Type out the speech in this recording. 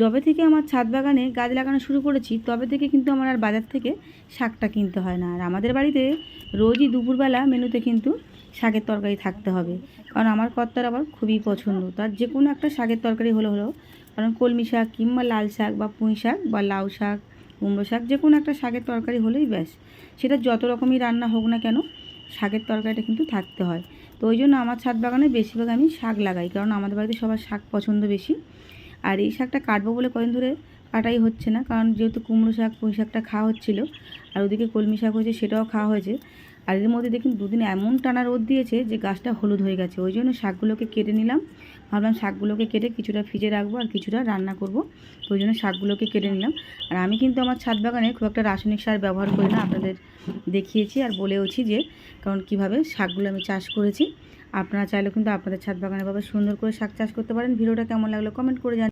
যবে থেকে আমার ছাদ বাগানে গাছ লাগানো শুরু করেছি তবে থেকে কিন্তু আমার আর বাজার থেকে শাকটা কিনতে হয় না। আর আমাদের বাড়িতে রোজই দুপুরবেলা মেনুতে কিন্তু শাকের তরকারি থাকতে হবে, কারণ আমার কর্তার আবার খুবই পছন্দ, তার যে কোনো একটা শাকের তরকারি হলো কারণ কলমি শাক কিংবা লাল শাক বা পুঁই শাক বা লাউ শাক কুমড়ো শাক যে কোনো একটা শাকের তরকারি হলেই ব্যাস, সেটা যত রকমই রান্না হোক না কেন শাকের তরকারিটা কিন্তু থাকতে হয়। তো ওই জন্য আমার ছাদ বাগানে বেশিরভাগ আমি শাক লাগাই, কারণ আমাদের বাড়িতে সবার শাক পছন্দ বেশি। আর এই শাকটা কাটবো বলে কদিন ধরে কাটাই হচ্ছে না, কারণ যেহেতু কুমড়ো শাক পুঁই শাকটা খাওয়া হচ্ছিলো আর ওদিকে কলমি শাক হয়েছে সেটাও খাওয়া হয়েছে। আর এর মধ্যে দেখুন দুদিন এমন টানা রোদ দিয়েছে যে গাছটা হলুদ হয়ে গেছে, ওই জন্য শাকগুলোকে কেটে নিলাম। ভাবলাম শাকগুলোকে কেটে কিছুটা ফ্রিজে রাখবো আর কিছুটা রান্না করব, তো ওই জন্য শাকগুলোকে কেটে নিলাম। আর আমি কিন্তু আমার ছাদ বাগানে খুব একটা রাসায়নিক সার ব্যবহার করি না, আপনাদের দেখিয়েছি আর বলেওছি যে কারণ কীভাবে শাকগুলো আমি চাষ করেছি। আপনারা চাইলে কিন্তু আপনাদের ছাদ বাগানে ভাবে সুন্দর করে শাক চাষ করতে পারেন। ভিডিওটা কেমন লাগলো কমেন্ট করে জানান।